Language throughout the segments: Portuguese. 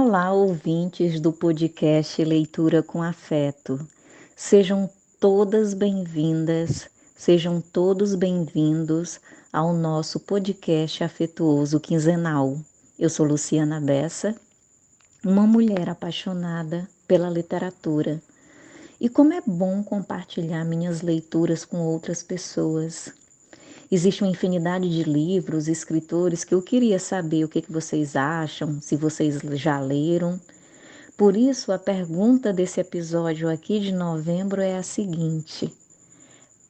Olá, ouvintes do podcast Leitura com Afeto. Sejam todas bem-vindas, sejam todos bem-vindos ao nosso podcast afetuoso quinzenal. Eu sou Luciana Bessa, uma mulher apaixonada pela literatura. E como é bom compartilhar minhas leituras com outras pessoas. Existe uma infinidade de livros, escritores que eu queria saber o que vocês acham, se vocês já leram. Por isso, a pergunta desse episódio aqui de novembro é a seguinte: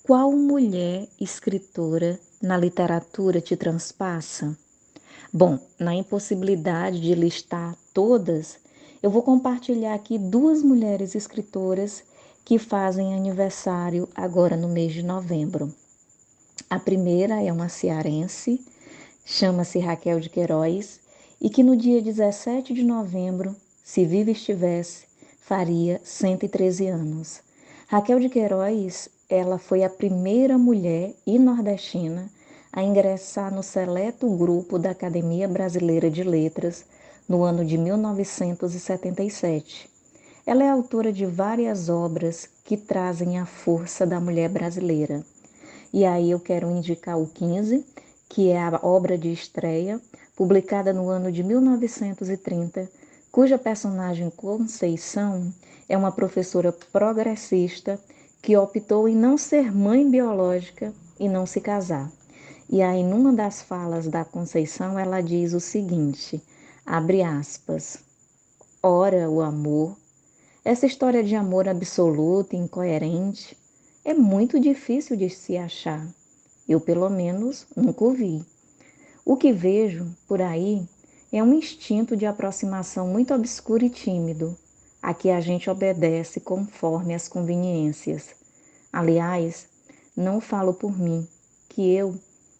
qual mulher escritora na literatura te transpassa? Bom, na impossibilidade de listar todas, eu vou compartilhar aqui duas mulheres escritoras que fazem aniversário agora no mês de novembro. A primeira é uma cearense, chama-se Raquel de Queiroz, e que no dia 17 de novembro, se viva estivesse, faria 113 anos. Raquel de Queiroz, ela foi a primeira mulher e nordestina a ingressar no seleto grupo da Academia Brasileira de Letras no ano de 1977. Ela é autora de várias obras que trazem a força da mulher brasileira. E aí eu quero indicar o 15, que é a obra de estreia, publicada no ano de 1930, cuja personagem Conceição é uma professora progressista que optou em não ser mãe biológica e não se casar. E aí, numa das falas da Conceição, ela diz o seguinte, abre aspas, ora o amor, essa história de amor absoluto e incoerente, é muito difícil de se achar. Eu, pelo menos, nunca ouvi. O que vejo por aí é um instinto de aproximação muito obscuro e tímido, a que a gente obedece conforme as conveniências. Aliás, não falo por mim, que eu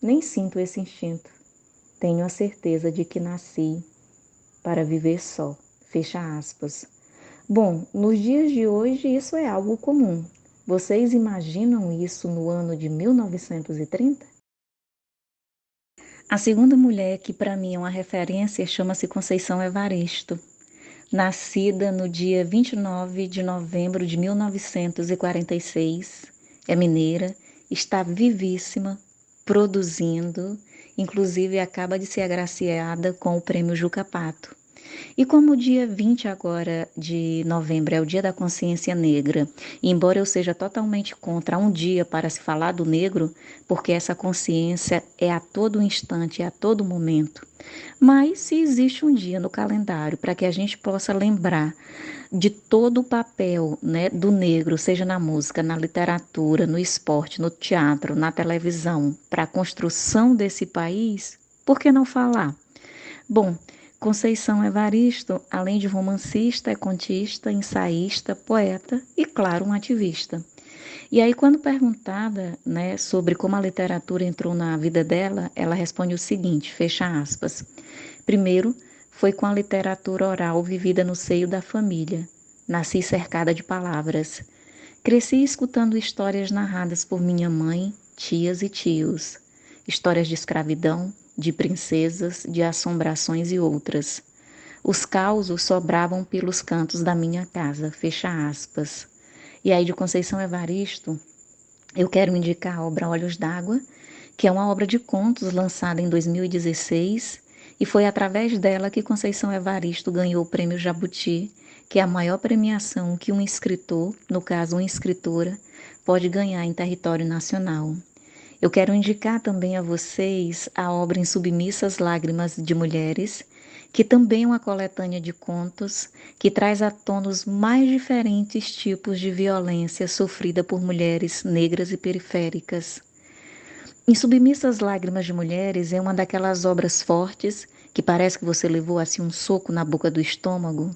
nem sinto esse instinto. Tenho a certeza de que nasci para viver só. Fecha aspas. Bom, nos dias de hoje isso é algo comum. Vocês imaginam isso no ano de 1930? A segunda mulher que para mim é uma referência chama-se Conceição Evaristo. Nascida no dia 29 de novembro de 1946, é mineira, está vivíssima, produzindo, inclusive acaba de ser agraciada com o prêmio Juca Pato. E como o dia 20 agora de novembro é o dia da consciência negra, e embora eu seja totalmente contra um dia para se falar do negro, porque essa consciência é a todo instante, é a todo momento, mas se existe um dia no calendário para que a gente possa lembrar de todo o papel, né, do negro, seja na música, na literatura, no esporte, no teatro, na televisão, para a construção desse país, por que não falar? Bom, Conceição Evaristo, além de romancista, é contista, ensaísta, poeta e, claro, um ativista. E aí, quando perguntada, né, sobre como a literatura entrou na vida dela, ela responde o seguinte, fecha aspas. Primeiro, foi com a literatura oral vivida no seio da família. Nasci cercada de palavras. Cresci escutando histórias narradas por minha mãe, tias e tios. Histórias de escravidão, de princesas, de assombrações e outras. Os causos sobravam pelos cantos da minha casa, fecha aspas. E aí de Conceição Evaristo, eu quero indicar a obra Olhos d'Água, que é uma obra de contos lançada em 2016, e foi através dela que Conceição Evaristo ganhou o Prêmio Jabuti, que é a maior premiação que um escritor, no caso uma escritora, pode ganhar em território nacional. Eu quero indicar também a vocês a obra Em Submissas Lágrimas de Mulheres, que também é uma coletânea de contos que traz à tona os mais diferentes tipos de violência sofrida por mulheres negras e periféricas. Em Submissas Lágrimas de Mulheres é uma daquelas obras fortes que parece que você levou assim um soco na boca do estômago.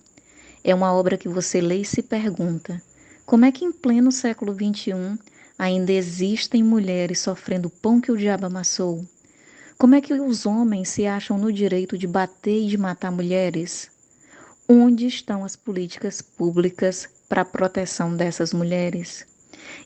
É uma obra que você lê e se pergunta, como é que em pleno século XXI ainda existem mulheres sofrendo o pão que o diabo amassou? Como é que os homens se acham no direito de bater e de matar mulheres? Onde estão as políticas públicas para a proteção dessas mulheres?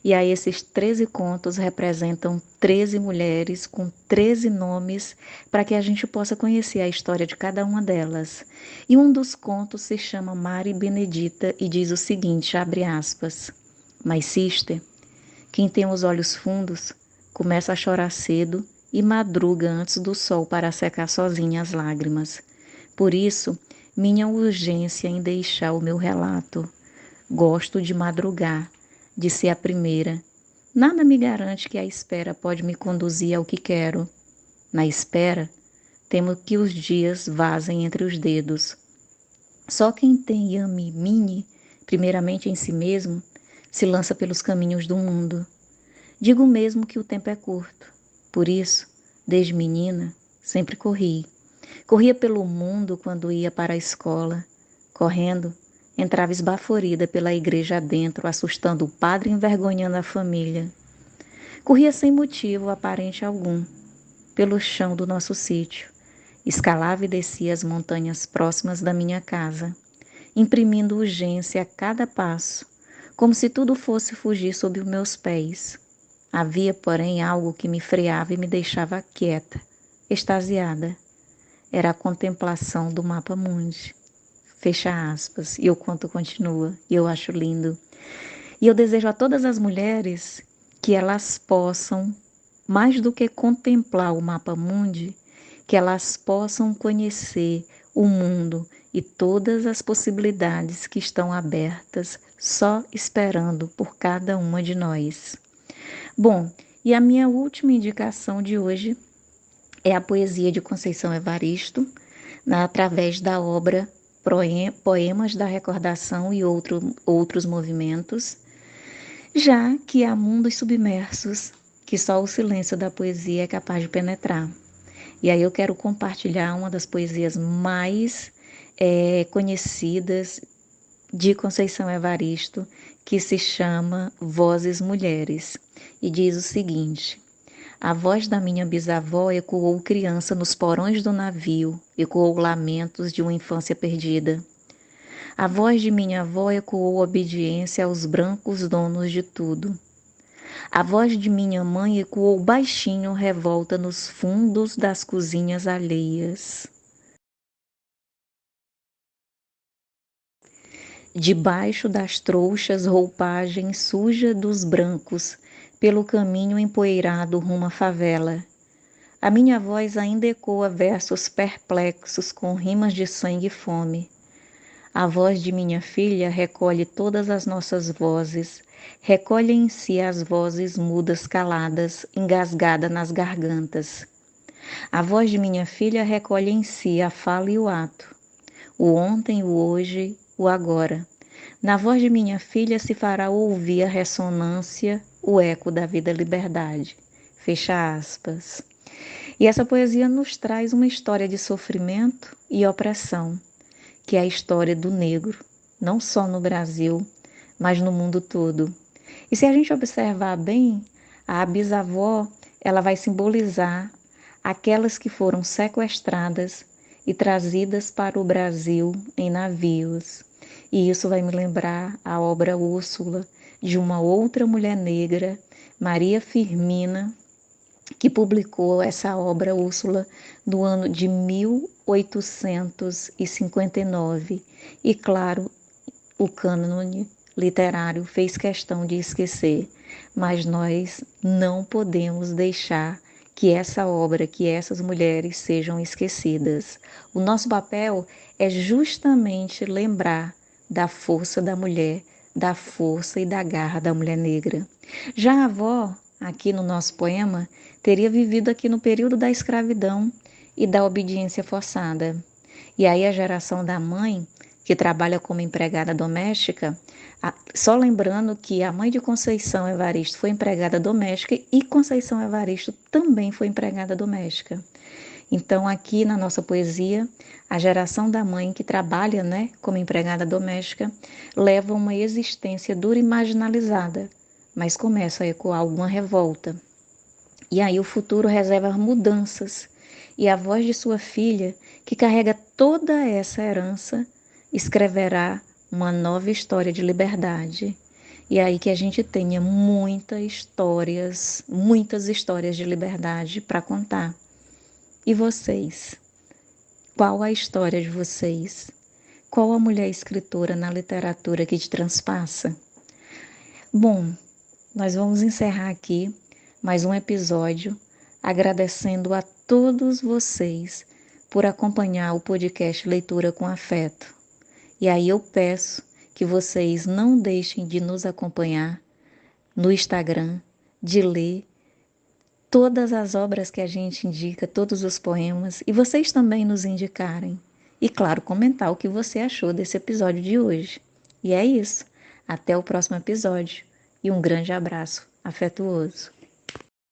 E aí esses 13 contos representam 13 mulheres com 13 nomes para que a gente possa conhecer a história de cada uma delas. E um dos contos se chama Mari Benedita e diz o seguinte, abre aspas, "My sister, quem tem os olhos fundos começa a chorar cedo e madruga antes do sol para secar sozinha as lágrimas. Por isso, minha urgência em deixar o meu relato. Gosto de madrugar, de ser a primeira. Nada me garante que a espera pode me conduzir ao que quero. Na espera, temo que os dias vazem entre os dedos. Só quem tem Yami Mini, primeiramente em si mesmo, se lança pelos caminhos do mundo. Digo mesmo que o tempo é curto. Por isso, desde menina, sempre corri. Corria pelo mundo quando ia para a escola. Correndo, entrava esbaforida pela igreja adentro, assustando o padre e envergonhando a família. Corria sem motivo aparente algum, pelo chão do nosso sítio. Escalava e descia as montanhas próximas da minha casa, imprimindo urgência a cada passo, como se tudo fosse fugir sob os meus pés. Havia, porém, algo que me freava e me deixava quieta, extasiada. Era a contemplação do mapa mundi. Fecha aspas. E o conto continua. E eu acho lindo. E eu desejo a todas as mulheres que elas possam, mais do que contemplar o mapa mundi, que elas possam conhecer o mundo e todas as possibilidades que estão abertas, só esperando por cada uma de nós. Bom, e a minha última indicação de hoje é a poesia de Conceição Evaristo, através da obra Poemas da Recordação e outros movimentos, já que há mundos submersos que só o silêncio da poesia é capaz de penetrar. E aí eu quero compartilhar uma das poesias mais conhecidas de Conceição Evaristo, que se chama Vozes Mulheres, e diz o seguinte: a voz da minha bisavó ecoou criança nos porões do navio, ecoou lamentos de uma infância perdida. A voz de minha avó ecoou obediência aos brancos donos de tudo. A voz de minha mãe ecoou baixinho revolta nos fundos das cozinhas alheias. Debaixo das trouxas roupagem suja dos brancos, pelo caminho empoeirado rumo à favela. A minha voz ainda ecoa versos perplexos com rimas de sangue e fome. A voz de minha filha recolhe todas as nossas vozes, recolhe em si as vozes mudas caladas, engasgada nas gargantas. A voz de minha filha recolhe em si a fala e o ato, o ontem, o hoje, o agora. Na voz de minha filha se fará ouvir a ressonância, o eco da vida liberdade. Fecha aspas. E essa poesia nos traz uma história de sofrimento e opressão, que é a história do negro, não só no Brasil, mas no mundo todo. E se a gente observar bem, a bisavó, ela vai simbolizar aquelas que foram sequestradas e trazidas para o Brasil em navios. E isso vai me lembrar a obra Úrsula, de uma outra mulher negra, Maria Firmina, que publicou essa obra Úrsula no ano de 1859. E claro, o cânone literário fez questão de esquecer, mas nós não podemos deixar que essa obra, que essas mulheres sejam esquecidas. O nosso papel é justamente lembrar da força da mulher, da força e da garra da mulher negra. Já a avó, aqui no nosso poema, teria vivido aqui no período da escravidão e da obediência forçada. E aí a geração da mãe, que trabalha como empregada doméstica, só lembrando que a mãe de Conceição Evaristo foi empregada doméstica e Conceição Evaristo também foi empregada doméstica. Então, aqui na nossa poesia, a geração da mãe que trabalha, como empregada doméstica, leva uma existência dura e marginalizada, mas começa a ecoar alguma revolta. E aí o futuro reserva mudanças, e a voz de sua filha, que carrega toda essa herança, escreverá uma nova história de liberdade. E aí que a gente tenha muitas histórias de liberdade para contar. E vocês? Qual a história de vocês? Qual a mulher escritora na literatura que te transpassa? Bom, nós vamos encerrar aqui mais um episódio, agradecendo a todos vocês por acompanhar o podcast Leitura com Afeto. E aí eu peço que vocês não deixem de nos acompanhar no Instagram, de ler todas as obras que a gente indica, todos os poemas, e vocês também nos indicarem. E claro, comentar o que você achou desse episódio de hoje. E é isso. Até o próximo episódio e um grande abraço afetuoso.